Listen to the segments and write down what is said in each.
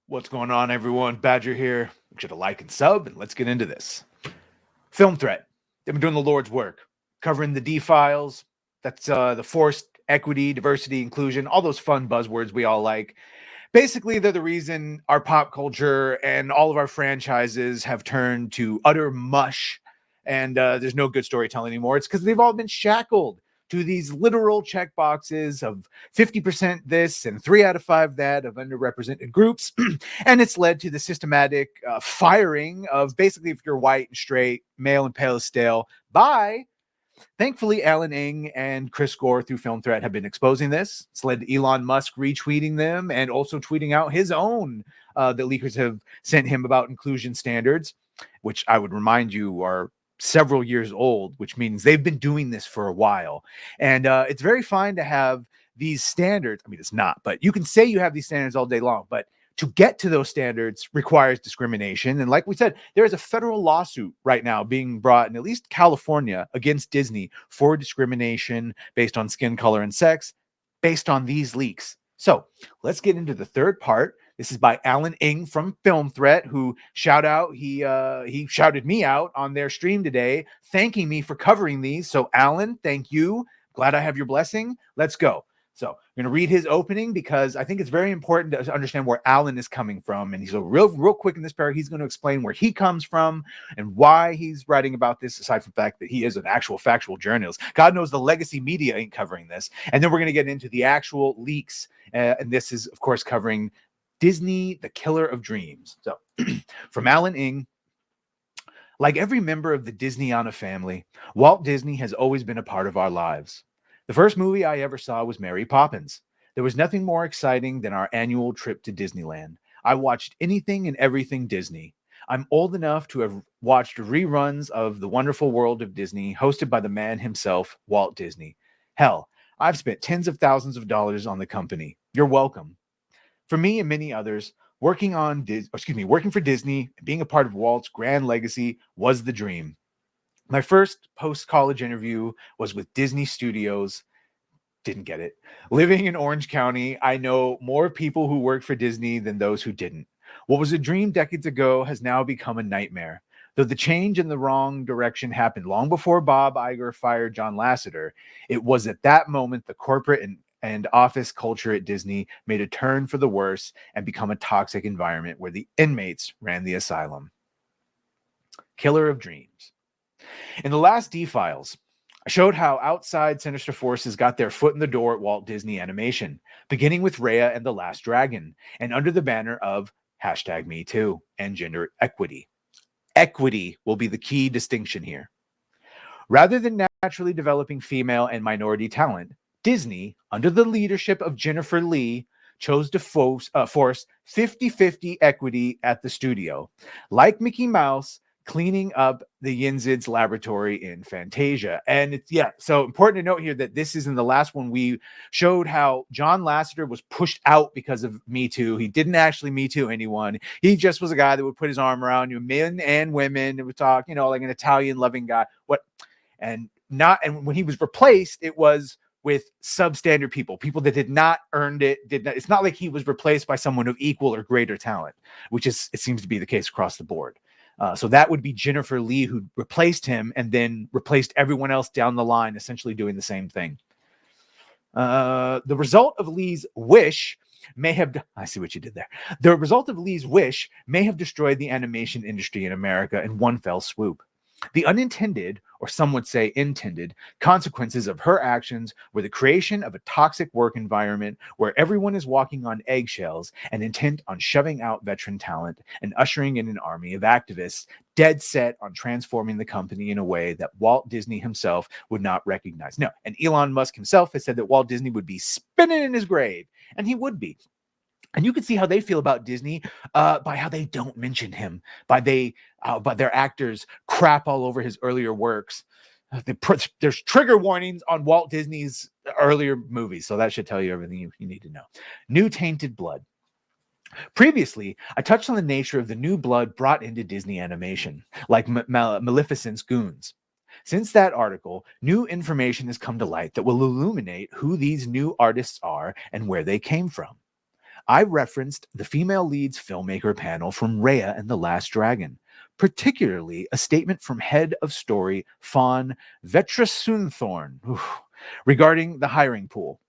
What's going on, everyone? Badger here. Make sure to like and sub, and let's get into this. Film Threat. They've been doing the Lord's work, covering the D files. That's the forced equity, diversity, inclusion, all those fun buzzwords we all like. Basically, they're the reason our pop culture and all of our franchises have turned to utter mush, and there's no good storytelling anymore. It's because they've all been shackled to these literal check boxes of 50% this and 3 out of 5 that of underrepresented groups. And it's led to the systematic firing of basically, if you're white and straight, male and pale as stale, by thankfully, Alan Ng and Chris Gore through Film Threat have been exposing this. It's led to Elon Musk retweeting them and also tweeting out his own that leakers have sent him about inclusion standards, which I would remind you are several years old, which means they've been doing this for a while. And it's very fine to have these standards. I mean, it's not, but you can say you have these standards all day long, but to get to those standards requires discrimination. And like we said, there is a federal lawsuit right now being brought in at least California against Disney for discrimination based on skin color and sex, based on these leaks. So let's get into the third part. This is by Alan Ng from Film Threat, who he shouted me out on their stream today, thanking me for covering these. So Alan, thank you. Glad I have your blessing. Let's go. So I'm going to read his opening because I think it's very important to understand where Alan is coming from. And he's real quick in this paragraph. He's going to explain where he comes from and why he's writing about this, aside from the fact that he is an actual factual journalist. God knows the legacy media ain't covering this. And then we're going to get into the actual leaks. And this is, of course, covering Disney, the Killer of Dreams. So from Alan Ng. Like every member of the Disneyana family, Walt Disney has always been a part of our lives. The first movie I ever saw was Mary Poppins. There was nothing more exciting than our annual trip to Disneyland. I watched anything and everything Disney. I'm old enough to have watched reruns of The Wonderful World of Disney, hosted by the man himself, Walt Disney. Hell, I've spent tens of thousands of dollars on the company. You're welcome. For me and many others, working for Disney and being a part of Walt's grand legacy was the dream. My first post-college interview was with Disney Studios. Didn't get it. Living in Orange County, I know more people who work for Disney than those who didn't. What was a dream decades ago has now become a nightmare. Though the change in the wrong direction happened long before Bob Iger fired John Lasseter, it was at that moment the corporate and office culture at Disney made a turn for the worse and become a toxic environment where the inmates ran the asylum. Killer of Dreams. In the last D-Files, I showed how outside sinister forces got their foot in the door at Walt Disney Animation, beginning with Raya and the Last Dragon, and under the banner of #MeToo and gender equity. Equity will be the key distinction here. Rather than naturally developing female and minority talent, Disney, under the leadership of Jennifer Lee, chose to force 50-50 equity at the studio. Like Mickey Mouse, cleaning up the Yinzid's laboratory in Fantasia. And it's, so important to note here that this is in the last one we showed how John Lasseter was pushed out because of Me Too. He didn't actually Me Too anyone. He just was a guy that would put his arm around you, men and women, and would talk, like an Italian loving guy. And when he was replaced, it was with substandard people that did not earn it. It's not like he was replaced by someone of equal or greater talent, which is, it seems to be the case across the board. So that would be Jennifer Lee, who replaced him and then replaced everyone else down the line, essentially doing the same thing. The result of Lee's wish may have, I see what you did there. The result of Lee's wish may have destroyed the animation industry in America in one fell swoop. The unintended, or some would say intended, consequences of her actions were the creation of a toxic work environment where everyone is walking on eggshells and intent on shoving out veteran talent and ushering in an army of activists dead set on transforming the company in a way that Walt Disney himself would not recognize. No, and Elon Musk himself has said that Walt Disney would be spinning in his grave, and he would be. And you can see how they feel about Disney by how they don't mention him, by their actors crap all over his earlier works. There's trigger warnings on Walt Disney's earlier movies, so that should tell you everything you need to know. New tainted blood. Previously, I touched on the nature of the new blood brought into Disney animation, like Maleficent's goons. Since that article, new information has come to light that will illuminate who these new artists are and where they came from. I referenced the female leads filmmaker panel from Raya and the Last Dragon, particularly a statement from head of story Fawn Vetrasunthorn regarding the hiring pool.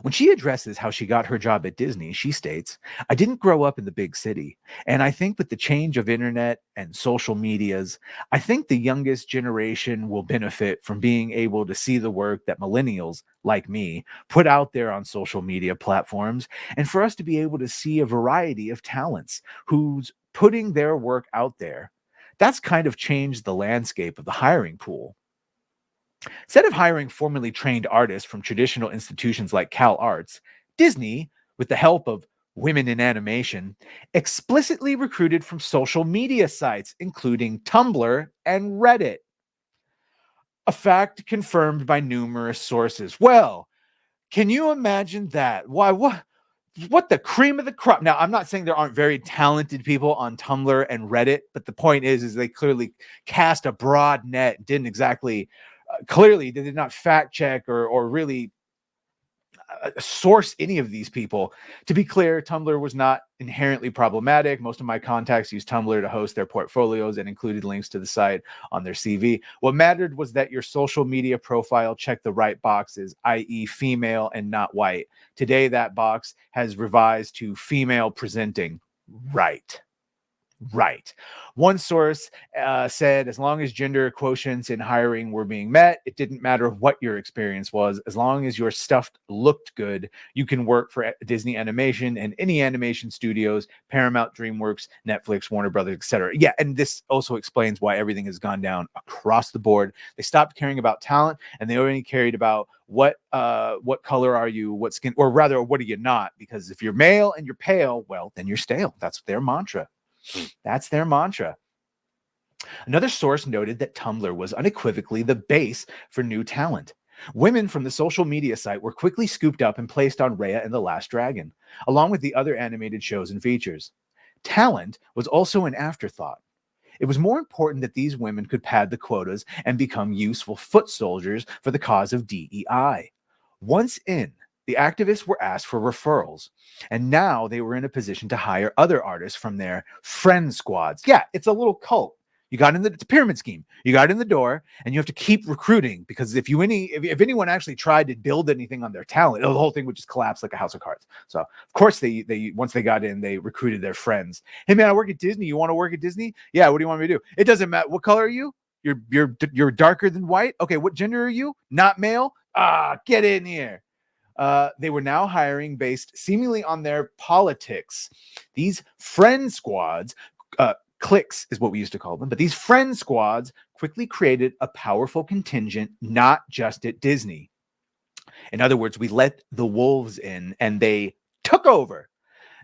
When she addresses how she got her job at Disney, she states, I didn't grow up in the big city. And I think with the change of internet and social medias, I think the youngest generation will benefit from being able to see the work that millennials like me put out there on social media platforms, and for us to be able to see a variety of talents who's putting their work out there. That's kind of changed the landscape of the hiring pool. Instead of hiring formerly trained artists from traditional institutions like Cal Arts, Disney, with the help of Women in Animation, explicitly recruited from social media sites, including Tumblr and Reddit. A fact confirmed by numerous sources. Well, can you imagine that? Why, what the cream of the crop? Now, I'm not saying there aren't very talented people on Tumblr and Reddit, but the point is they clearly cast a broad net, didn't exactly clearly they did not fact check or really source any of these people. To be clear, Tumblr was not inherently problematic. Most of my contacts used Tumblr to host their portfolios and included links to the site on their CV. What mattered was that your social media profile checked the right boxes, i.e. female and not white. Today, that box has revised to female presenting. Right. One source said as long as gender quotients in hiring were being met, it didn't matter what your experience was. As long as your stuff looked good, you can work for Disney Animation and any animation studios, Paramount, DreamWorks, Netflix, Warner Brothers, etc. Yeah, and this also explains why everything has gone down across the board. They stopped caring about talent, and they only cared about what color are you, what skin, or rather, what are you not? Because if you're male and you're pale, well, then you're stale. That's their mantra. That's their mantra. Another source noted that Tumblr was unequivocally the base for new talent. Women from the social media site were quickly scooped up and placed on Raya and the Last Dragon, along with the other animated shows and features. Talent was also an afterthought. It was more important that these women could pad the quotas and become useful foot soldiers for the cause of DEI. Once in, the activists were asked for referrals, and now they were in a position to hire other artists from their friend squads. Yeah, it's a little cult. It's a pyramid scheme. You got in the door, and you have to keep recruiting, because if anyone actually tried to build anything on their talent, the whole thing would just collapse like a house of cards. So of course they once they got in, they recruited their friends. Hey man, I work at Disney. You want to work at Disney? Yeah. What do you want me to do? It doesn't matter. What color are you? You're darker than white. Okay. What gender are you? Not male. Get in here. They were now hiring based seemingly on their politics. These friend squads, cliques is what we used to call them, but these friend squads quickly created a powerful contingent, not just at Disney. In other words, we let the wolves in and they took over.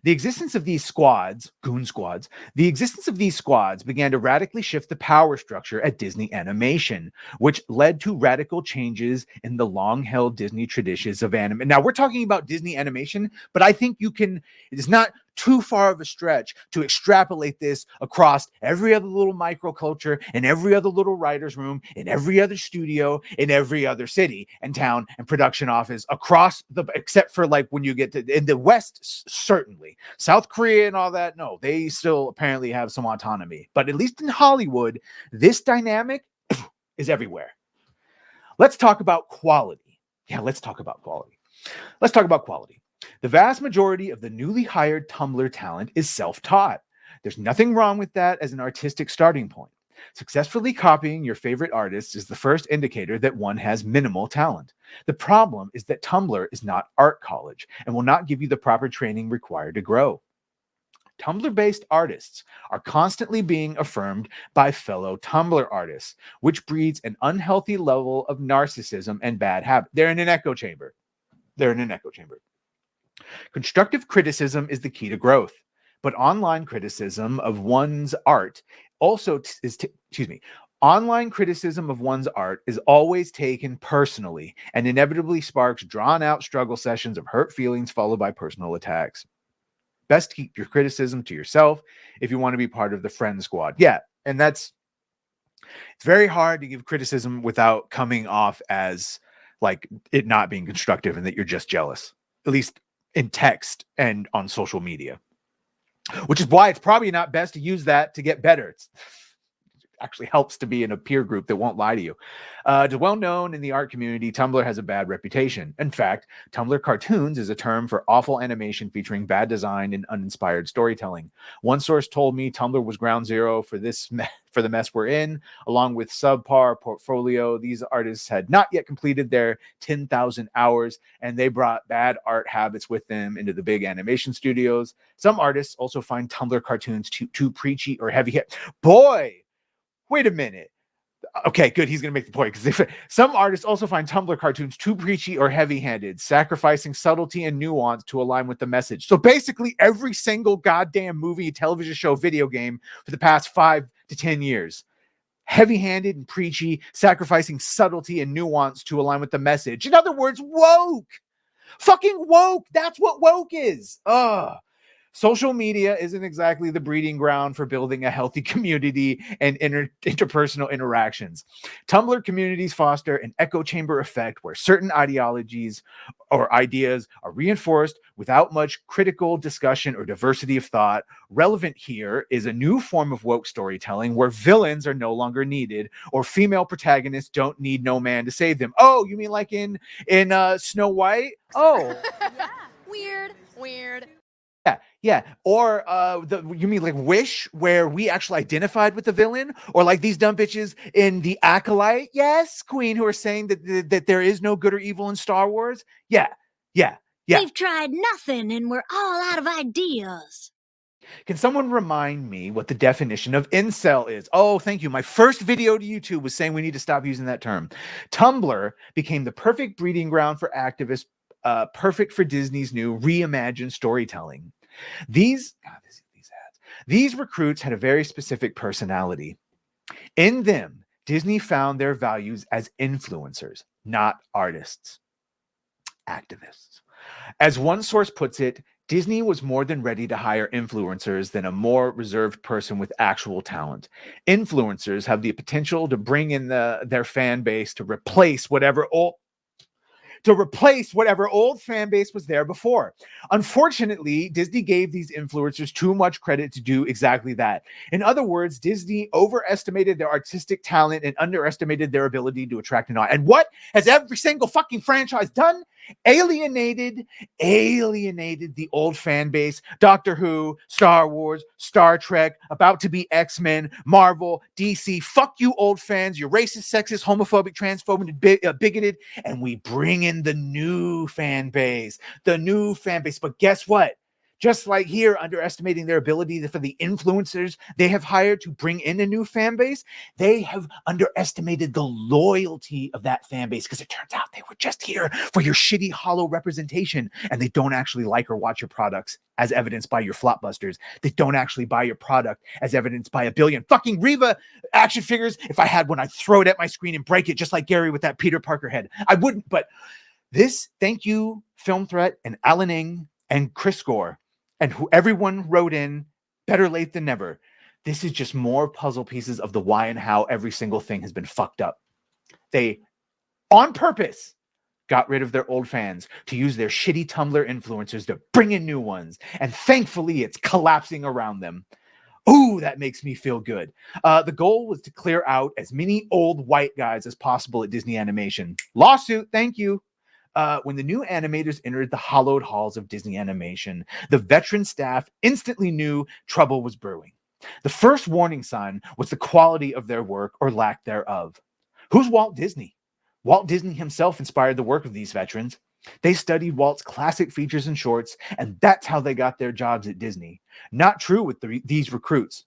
The existence of these squads, goon squads, began to radically shift the power structure at Disney Animation, which led to radical changes in the long-held Disney traditions of anime. Now, we're talking about Disney Animation, but I think it's not too far of a stretch to extrapolate this across every other little microculture, in every other little writer's room, in every other studio, in every other city and town and production office except for like when you get to in the West, certainly. South Korea and all that, no, they still apparently have some autonomy. But at least in Hollywood, this dynamic is everywhere. Let's talk about quality. Let's talk about quality. The vast majority of the newly hired Tumblr talent is self-taught. There's nothing wrong with that as an artistic starting point. Successfully copying your favorite artists is the first indicator that one has minimal talent. The problem is that Tumblr is not art college and will not give you the proper training required to grow. Tumblr-based artists are constantly being affirmed by fellow Tumblr artists, which breeds an unhealthy level of narcissism and bad habit. They're in an echo chamber. Constructive criticism is the key to growth, but online criticism of one's art Online criticism of one's art is always taken personally and inevitably sparks drawn-out struggle sessions of hurt feelings followed by personal attacks. Best keep your criticism to yourself if you want to be part of the friend squad. Yeah, and it's very hard to give criticism without coming off as like it not being constructive and that you're just jealous. At least in text and on social media, which is why it's probably not best to use that to get better. It actually helps to be in a peer group that won't lie to you. Well known in the art community, Tumblr has a bad reputation. In fact, Tumblr cartoons is a term for awful animation featuring bad design and uninspired storytelling. One source told me Tumblr was ground zero for for the mess we're in, along with subpar portfolio. These artists had not yet completed their 10,000 hours, and they brought bad art habits with them into the big animation studios. Some artists also find Tumblr cartoons too preachy or heavy hit. Boy, wait a minute. Okay, good. He's going to make the point, because some artists also find Tumblr cartoons too preachy or heavy-handed, sacrificing subtlety and nuance to align with the message. So basically, every single goddamn movie, television show, video game for the past 5 to 10 years, heavy-handed and preachy, sacrificing subtlety and nuance to align with the message. In other words, woke. Fucking woke. That's what woke is. Ugh. Social media isn't exactly the breeding ground for building a healthy community and interpersonal interactions. Tumblr communities foster an echo chamber effect where certain ideologies or ideas are reinforced without much critical discussion or diversity of thought. Relevant here is a new form of woke storytelling where villains are no longer needed, or female protagonists don't need no man to save them. Oh, you mean like in Snow White? Oh. Yeah. Weird. Yeah. Or you mean like Wish, where we actually identified with the villain? Or like these dumb bitches in The Acolyte? Yes, Queen, who are saying that there is no good or evil in Star Wars? Yeah. We've tried nothing and we're all out of ideas. Can someone remind me what the definition of incel is? Oh, thank you. My first video to YouTube was saying we need to stop using that term. Tumblr became the perfect breeding ground for activists, perfect for Disney's new reimagined storytelling. These recruits had a very specific personality. In them, Disney found their values as influencers, not artists, activists. As one source puts it, Disney was more than ready to hire influencers than a more reserved person with actual talent. Influencers have the potential to bring in their fan base to replace whatever old fan base was there before. Unfortunately, Disney gave these influencers too much credit to do exactly that. In other words, Disney overestimated their artistic talent and underestimated their ability to attract an audience. And what has every single fucking franchise done? Alienated the old fan base. Doctor Who, Star Wars, Star Trek, about to be X-Men, Marvel, DC. Fuck you, old fans. You're racist, sexist, homophobic, transphobic, and bigoted. And we bring in the new fan base. But guess what? Just like here, underestimating their ability for the influencers they have hired to bring in a new fan base, they have underestimated the loyalty of that fan base, because it turns out they were just here for your shitty, hollow representation, and they don't actually like or watch your products, as evidenced by your flopbusters. They don't actually buy your product, as evidenced by a billion fucking Reva action figures. If I had one, I'd throw it at my screen and break it, just like Gary with that Peter Parker head. I wouldn't, but thank you, Film Threat and Alan Ng and Chris Gore, and who everyone wrote in, better late than never. This is just more puzzle pieces of the why and how every single thing has been fucked up. They, on purpose, got rid of their old fans to use their shitty Tumblr influencers to bring in new ones. And thankfully, it's collapsing around them. Ooh, that makes me feel good. The goal was to clear out as many old white guys as possible at Disney Animation. Lawsuit, thank you. When the new animators entered the hallowed halls of Disney Animation, the veteran staff instantly knew trouble was brewing. The first warning sign was the quality of their work or lack thereof. Who's Walt Disney? Walt Disney himself inspired the work of these veterans. They studied Walt's classic features and shorts, and that's how they got their jobs at Disney. Not true with these recruits.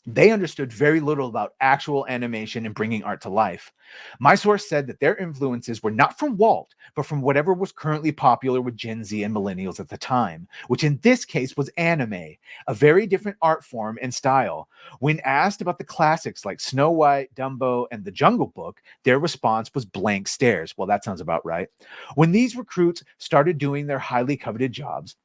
They understood very little about actual animation and bringing art to life. My source said that their influences were not from Walt, but from whatever was currently popular with Gen Z and millennials at the time, which in this case was anime, a very different art form and style. When asked about the classics like Snow White, Dumbo, and The Jungle Book, their response was blank stares. Well, that sounds about right. When these recruits started doing their highly coveted jobs,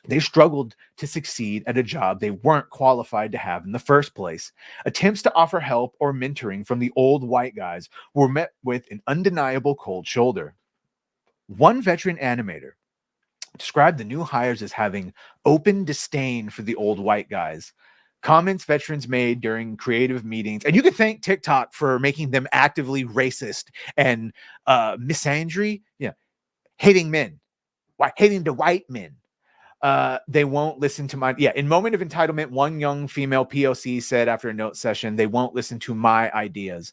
they struggled to succeed at a job they weren't qualified to have in the first place. Attempts to offer help or mentoring from the old white guys were met with an undeniable cold shoulder. One veteran animator described the new hires as having open disdain for the old white guys. Comments veterans made during creative meetings, and you could thank TikTok for making them actively racist and misandry, hating men, hating the white men. They won't listen to my, in moment of entitlement, one young female POC said after a note session, they won't listen to my ideas.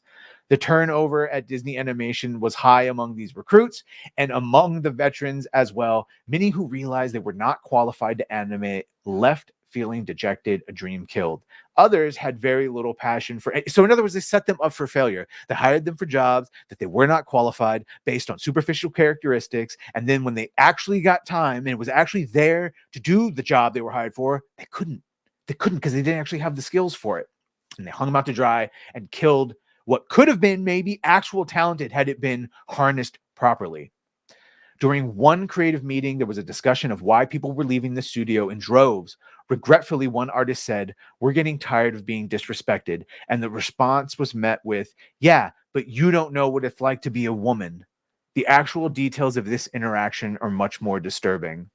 The turnover at Disney Animation was high among these recruits and among the veterans as well. Many who realized they were not qualified to animate left feeling dejected, a dream killed. Others had very little passion for it. So in other words, they set them up for failure. They hired them for jobs that they were not qualified based on superficial characteristics. And then when they actually got time and it was actually there to do the job they were hired for, they couldn't because they didn't actually have the skills for it. And they hung them out to dry and killed what could have been maybe actual talented had it been harnessed properly. During one creative meeting, there was a discussion of why people were leaving the studio in droves. Regretfully, one artist said, "We're getting tired of being disrespected." And the response was met with, "Yeah, but you don't know what it's like to be a woman." The actual details of this interaction are much more disturbing.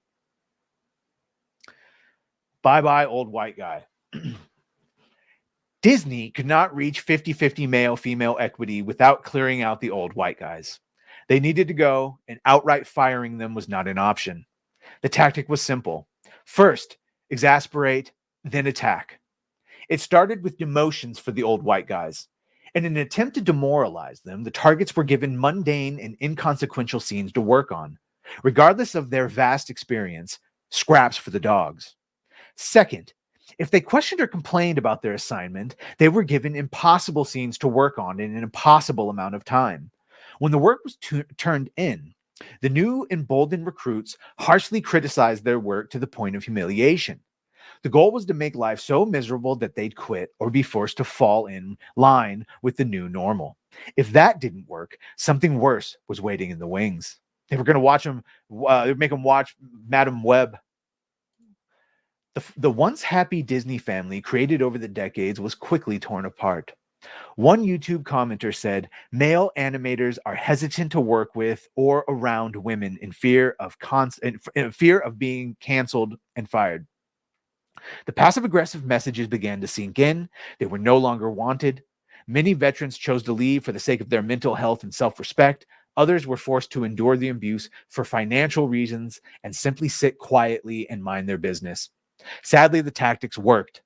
Bye-bye, old white guy. Disney could not reach 50-50 male-female equity without clearing out the old white guys. They needed to go, and outright firing them was not an option. The tactic was simple. First, exasperate, then attack. It started with demotions for the old white guys. In an attempt to demoralize them, the targets were given mundane and inconsequential scenes to work on. Regardless of their vast experience, scraps for the dogs. Second, if they questioned or complained about their assignment, they were given impossible scenes to work on in an impossible amount of time. When the work was turned in, the new emboldened recruits harshly criticized their work to the point of humiliation. The goal was to make life so miserable that they'd quit or be forced to fall in line with the new normal. If that didn't work, something worse was waiting in the wings. They were going to watch them, make them watch Madam Web. The once happy Disney family created over the decades was quickly torn apart. One YouTube commenter said, "Male animators are hesitant to work with or around women in fear of being canceled and fired." The passive-aggressive messages began to sink in. They were no longer wanted. Many veterans chose to leave for the sake of their mental health and self-respect. Others were forced to endure the abuse for financial reasons and simply sit quietly and mind their business. Sadly, the tactics worked.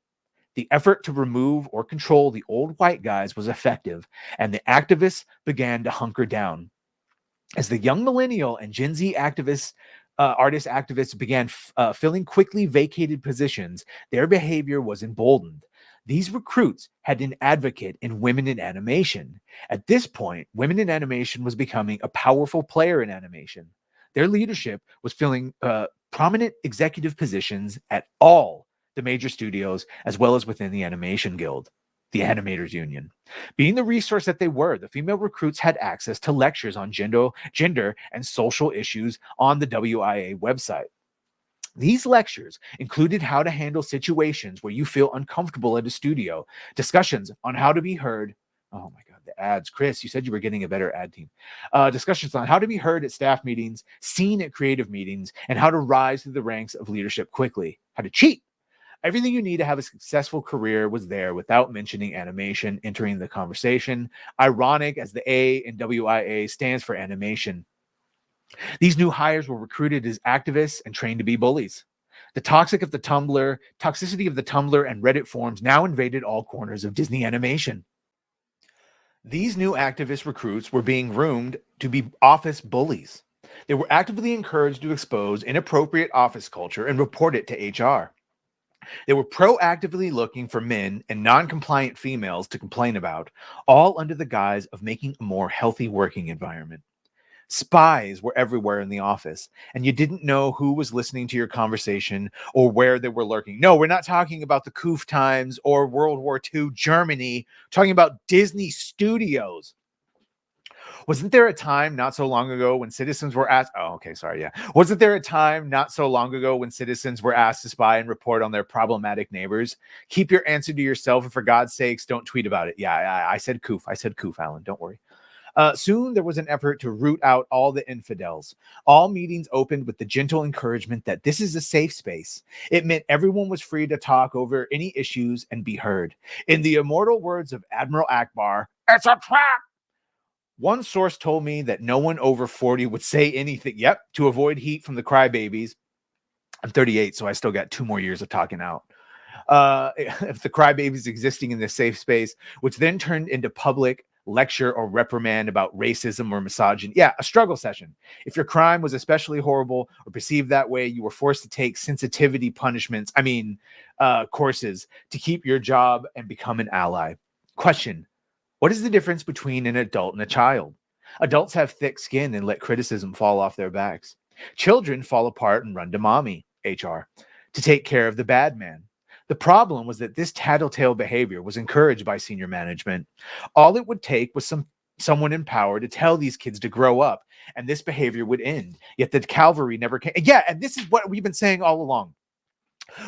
The effort to remove or control the old white guys was effective, and the activists began to hunker down. As the young millennial and Gen Z artists began filling quickly vacated positions, their behavior was emboldened. These recruits had an advocate in women in animation. At this point, women in animation was becoming a powerful player in animation. Their leadership was filling prominent executive positions at all the major studios, as well as within the Animation Guild, the Animators Union. Being the resource that they were, the female recruits had access to lectures on gender and social issues on the WIA website. These lectures included how to handle situations where you feel uncomfortable at a studio, discussions on how to be heard. Oh my God, the ads. Chris, you said you were getting a better ad team. Discussions on how to be heard at staff meetings, seen at creative meetings, and how to rise through the ranks of leadership quickly. How to cheat. Everything you need to have a successful career was there without mentioning animation entering the conversation. Ironic, as the A in WIA stands for animation. These new hires were recruited as activists and trained to be bullies. The toxicity of the Tumblr and Reddit forums now invaded all corners of Disney animation. These new activist recruits were being groomed to be office bullies. They were actively encouraged to expose inappropriate office culture and report it to HR. They were proactively looking for men and non-compliant females to complain about, all under the guise of making a more healthy working environment. Spies were everywhere in the office, and you didn't know who was listening to your conversation or where they were lurking. No, we're not talking about the Koof times or World War II Germany, we're talking about Disney Studios. Wasn't there a time not so long ago when citizens were asked? Oh, okay, sorry, yeah. Wasn't there a time not so long ago when citizens were asked to spy and report on their problematic neighbors? Keep your answer to yourself, and for God's sakes, don't tweet about it. Yeah, I said Koof. I said Koof, Alan. Don't worry. Soon there was an effort to root out all the infidels. All meetings opened with the gentle encouragement that this is a safe space. It meant everyone was free to talk over any issues and be heard. In the immortal words of Admiral Akbar, "It's a trap." One source told me that no one over 40 would say anything, to avoid heat from the crybabies. I'm 38, so I still got 2 more years of talking out. If the crybabies existing in this safe space, which then turned into public lecture or reprimand about racism or misogyny. Yeah, a struggle session. If your crime was especially horrible or perceived that way, you were forced to take sensitivity punishments, courses to keep your job and become an ally. Question: what is the difference between an adult and a child? Adults have thick skin and let criticism fall off their backs. Children fall apart and run to mommy, HR, to take care of the bad man. The problem was that this tattletale behavior was encouraged by senior management. All it would take was someone in power to tell these kids to grow up, and this behavior would end. Yet the cavalry never came. Yeah, and this is what we've been saying all along.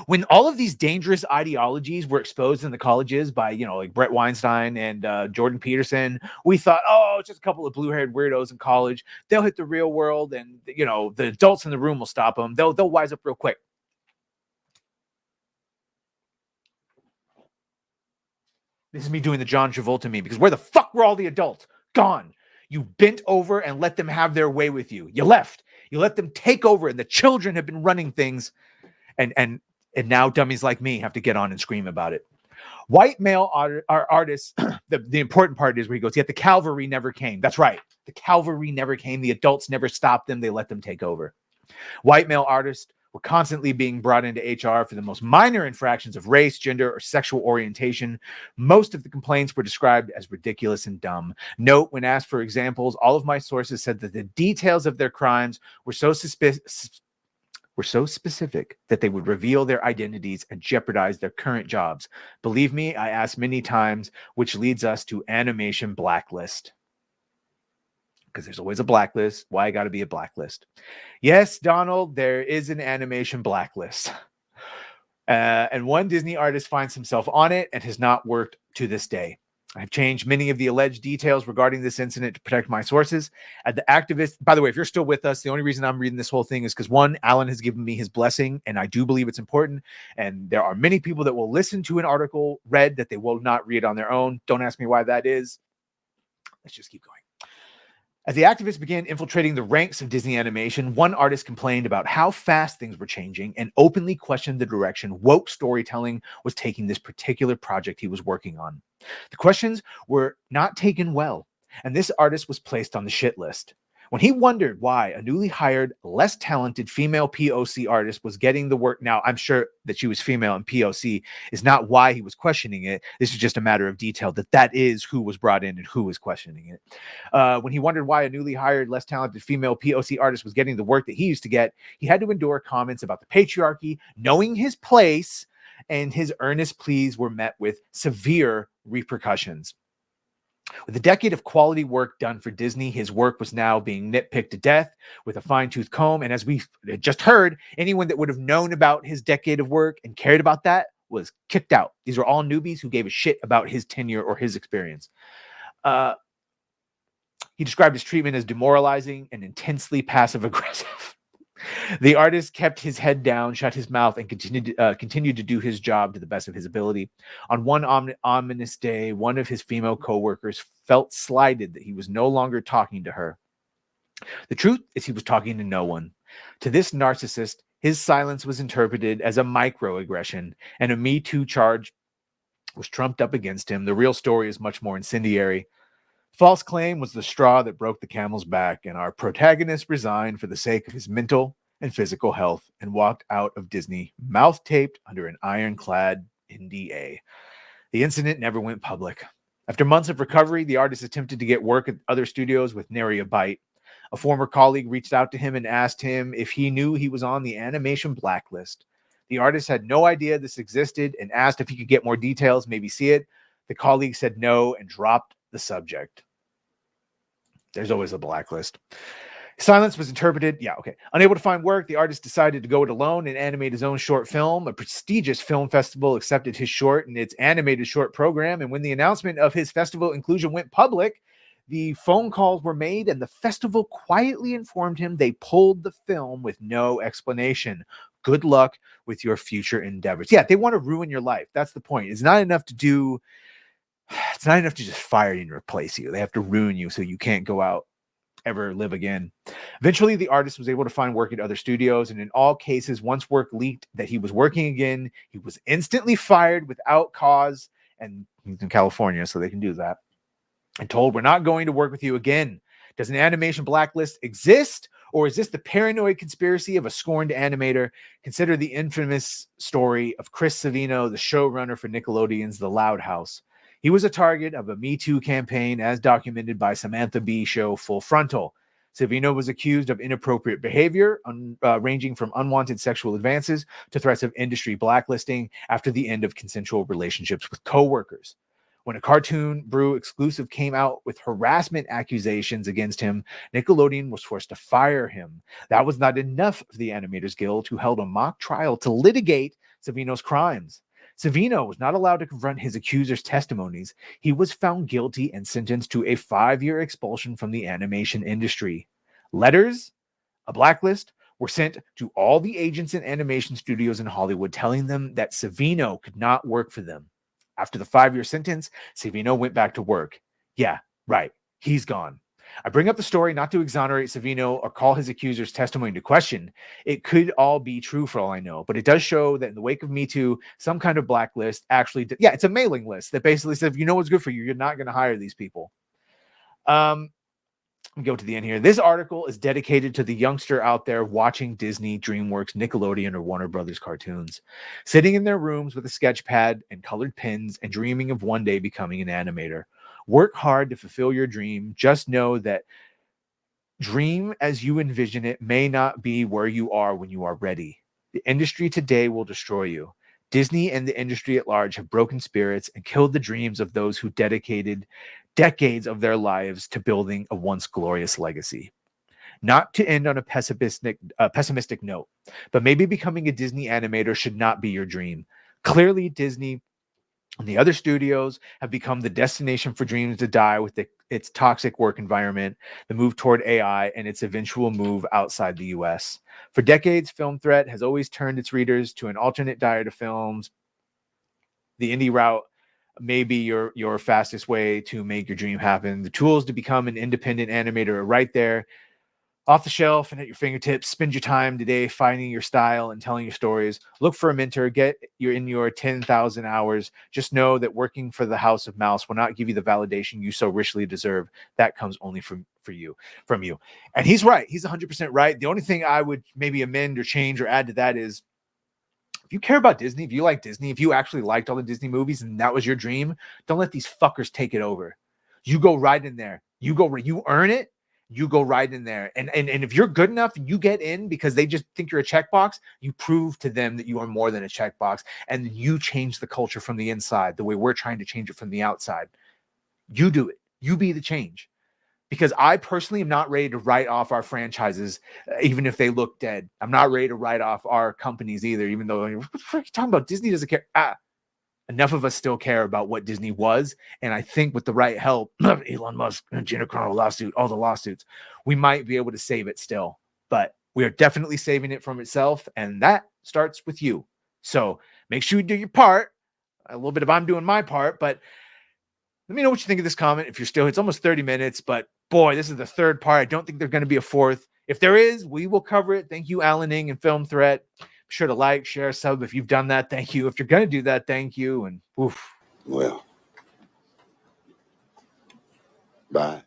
When all of these dangerous ideologies were exposed in the colleges by, like Brett Weinstein and Jordan Peterson, we thought, oh, it's just a couple of blue-haired weirdos in college. They'll hit the real world, and the adults in the room will stop them. They'll wise up real quick. This is me doing the John Travolta meme, because where the fuck were all the adults? Gone. You bent over and let them have their way with you. You left. You let them take over, and the children have been running things, and now dummies like me have to get on and scream about it. White male artists, the important part is where he goes, yet the cavalry never came. That's right. The cavalry never came. The adults never stopped them. They let them take over. White male artists were constantly being brought into HR for the most minor infractions of race, gender, or sexual orientation. Most of the complaints were described as ridiculous and dumb. Note, when asked for examples, all of my sources said that the details of their crimes were so specific that they would reveal their identities and jeopardize their current jobs. Believe me, I asked many times, which leads us to animation blacklist. Because there's always a blacklist. Why I got to be a blacklist? Yes, Donald, there is an animation blacklist. And one Disney artist finds himself on it and has not worked to this day. I've changed many of the alleged details regarding this incident to protect my sources. At the activist, by the way, if you're still with us, the only reason I'm reading this whole thing is because, one, Alan has given me his blessing, and I do believe it's important. And there are many people that will listen to an article read that they will not read on their own. Don't ask me why that is. Let's just keep going. As the activists began infiltrating the ranks of Disney Animation, one artist complained about how fast things were changing and openly questioned the direction woke storytelling was taking this particular project he was working on. The questions were not taken well, and this artist was placed on the shit list. When he wondered why a newly hired, less talented female POC artist was getting the work, now I'm sure that she was female and POC is not why he was questioning it. This is just a matter of detail that is who was brought in and who was questioning it. When he wondered why a newly hired, less talented female POC artist was getting the work that he used to get, he had to endure comments about the patriarchy, knowing his place, and his earnest pleas were met with severe repercussions. With a decade of quality work done for Disney, his work was now being nitpicked to death with a fine-tooth comb. And as we just heard, anyone that would have known about his decade of work and cared about that was kicked out. These are all newbies who gave a shit about his tenure or his experience. He described his treatment as demoralizing and intensely passive-aggressive. The artist kept his head down, shut his mouth, and continued to do his job to the best of his ability. On one ominous day, one of his female co-workers felt slighted that he was no longer talking to her. The truth is he was talking to no one. To this narcissist, his silence was interpreted as a microaggression, and a Me Too charge was trumped up against him. The real story is much more incendiary. False claim was the straw that broke the camel's back, and our protagonist resigned for the sake of his mental and physical health and walked out of Disney, mouth taped under an ironclad NDA. The incident never went public. After months of recovery, the artist attempted to get work at other studios with nary a bite. A former colleague reached out to him and asked him if he knew he was on the animation blacklist. The artist had no idea this existed and asked if he could get more details, maybe see it. The colleague said no and dropped the subject. There's always a blacklist. Silence was interpreted. Unable to find work, the artist decided to go it alone and animate his own short film. A prestigious film festival accepted his short in its animated short program. And when the announcement of his festival inclusion went public, The phone calls were made, and the festival quietly informed him they pulled the film with no explanation. Good luck with your future endeavors. Yeah, they want to ruin your life. That's the point. It's not enough to just fire you and replace you. They have to ruin you so you can't go out ever live again. Eventually, the artist was able to find work at other studios, and in all cases, once work leaked that he was working again, he was instantly fired without cause. And he's in California, so they can do that. And told, we're not going to work with you again. Does an animation blacklist exist, or is this the paranoid conspiracy of a scorned animator? Consider the infamous story of Chris Savino, the showrunner for Nickelodeon's The Loud House. He was a target of a Me Too campaign, as documented by Samantha Bee show Full Frontal. Savino was accused of inappropriate behavior, ranging from unwanted sexual advances to threats of industry blacklisting after the end of consensual relationships with coworkers. When a Cartoon Brew exclusive came out with harassment accusations against him, Nickelodeon was forced to fire him. That was not enough for the Animators Guild, who held a mock trial to litigate Savino's crimes. Savino was not allowed to confront his accusers' testimonies. He was found guilty and sentenced to a 5-year expulsion from the animation industry. Letters, a blacklist, were sent to all the agents and animation studios in Hollywood, telling them that Savino could not work for them. After the 5-year sentence, Savino went back to work. Yeah, right. He's gone. I bring up the story not to exonerate Savino or call his accusers' testimony into question. It could all be true for all I know, but it does show that in the wake of Me Too, some kind of blacklist actually, it's a mailing list that basically says, if you know what's good for you, you're not going to hire these people. Go to the end here. This article is dedicated to the youngster out there watching Disney, DreamWorks, Nickelodeon, or Warner Brothers cartoons, sitting in their rooms with a sketch pad and colored pens and dreaming of one day becoming an animator. Work hard to fulfill your dream. Just know that dream as you envision it may not be where you are when you are ready. The industry today will destroy you. Disney and the industry at large have broken spirits and killed the dreams of those who dedicated decades of their lives to building a once glorious legacy. Not to end on a pessimistic note, but maybe becoming a Disney animator should not be your dream. Clearly, Disney and the other studios have become the destination for dreams to die with its toxic work environment, the move toward AI, and its eventual move outside the US. For decades, Film Threat has always turned its readers to an alternate diet of films. The indie route may be your fastest way to make your dream happen. The tools to become an independent animator are right there, off the shelf and at your fingertips. Spend your time today finding your style and telling your stories. Look for a mentor. Get your 10,000 hours. Just know that working for the House of Mouse will not give you the validation you so richly deserve. That comes only from you. And he's right. He's 100% right. The only thing I would maybe amend or change or add to that is, if you care about Disney, if you like Disney, if you actually liked all the Disney movies and that was your dream, don't let these fuckers take it over. You go right in there. You earn it. You go right in there. And if you're good enough, you get in because they just think you're a checkbox. You prove to them that you are more than a checkbox, and you change the culture from the inside the way we're trying to change it from the outside. You do it. You be the change. Because I personally am not ready to write off our franchises, even if they look dead. I'm not ready to write off our companies either, even though, what the fuck are you talking about? Disney doesn't care. Enough of us still care about what Disney was. And I think with the right help of Elon Musk and Gina Carano lawsuit, all the lawsuits, we might be able to save it still. But we are definitely saving it from itself. And that starts with you. So make sure you do your part. A little bit of I'm doing my part, but let me know what you think of this comment. If you're still, it's almost 30 minutes, but boy, this is the third part. I don't think there's going to be a fourth. If there is, we will cover it. Thank you, Alan Ning and Film Threat. Be sure to like, share, sub. If you've done that, thank you. If you're going to do that, thank you. And oof. Well, bye.